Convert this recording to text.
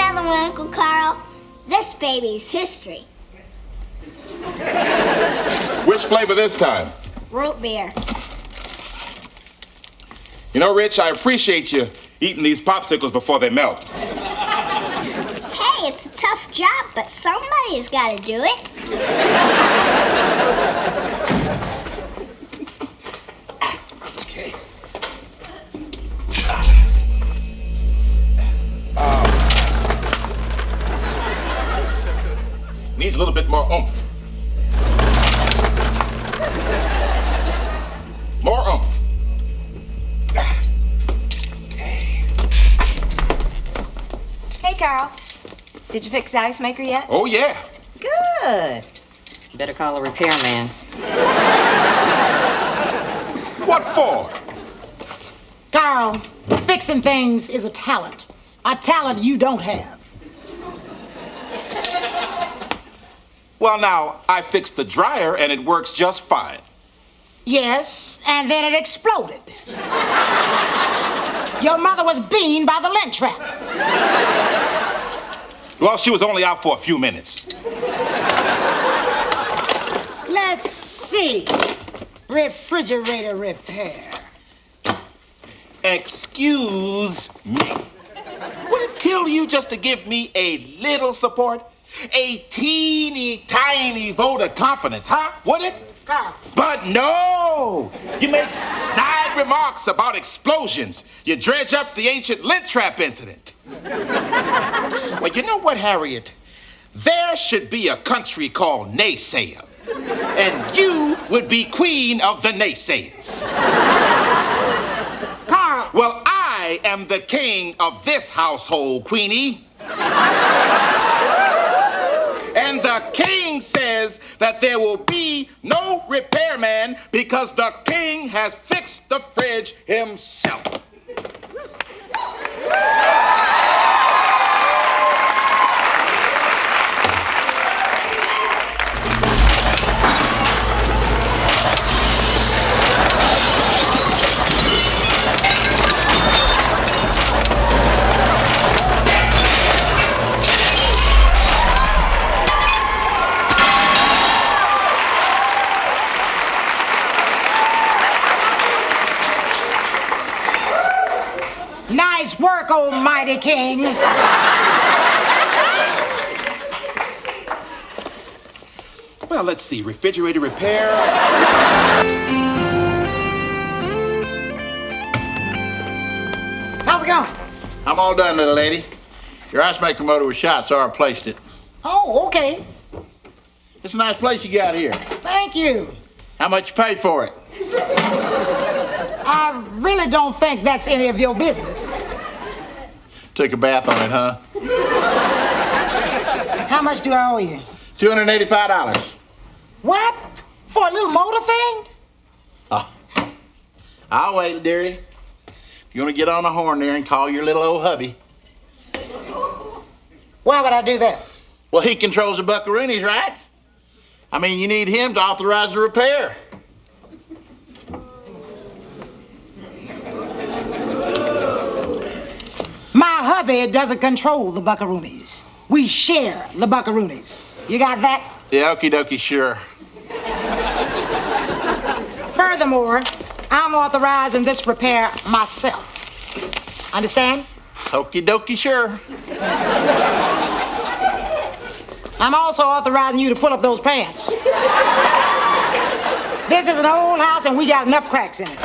another one, Uncle Carl. This baby's history. Which flavor this time? Root beer. You know, Rich, I appreciate you eating these popsicles before they melt. Hey, it's a tough job, but somebody's got to do it. Okay. Needs a little bit more oomph. More oomph. Okay. Hey, Carl. Did you fix the ice maker yet? Oh, yeah. Good. Better call a repairman. What for? Carl, fixing things is a talent you don't have. Well, now, I fixed the dryer and it works just fine. Yes, and then it exploded. Your mother was beaned by the lint trap. Well, she was only out for a few minutes. Let's see. Refrigerator repair. Excuse me. Would it kill you just to give me a little support? A teeny tiny vote of confidence, huh? Would it? Carl. But no! You make snide remarks about explosions. You dredge up the ancient lint trap incident. Well, you know what, Harriet? There should be a country called Naysayer. And you would be queen of the naysayers. Carl. Well, I am the king of this household, Queenie. And the king says that there will be no repairman because the king has fixed the fridge himself. Nice work, almighty king. Well, let's see. Refrigerator repair. How's it going? I'm all done, little lady. Your ice maker motor was shot, so I replaced it. Oh, okay. It's a nice place you got here. Thank you. How much you paid for it? I really don't think that's any of your business. Took a bath on it, huh? How much do I owe you? $285. What? For a little motor thing? Oh. I'll wait, dearie. If you want to get on the horn there and call your little old hubby. Why would I do that? Well, he controls the buckaroonies, right? I mean, you need him to authorize the repair. My hubby doesn't control the buckaroonies. We share the buckaroonies. You got that? Yeah, okie dokie, sure. Furthermore, I'm authorizing this repair myself. Understand? Okie dokie, sure. I'm also authorizing you to pull up those pants. This is an old house and we got enough cracks in it.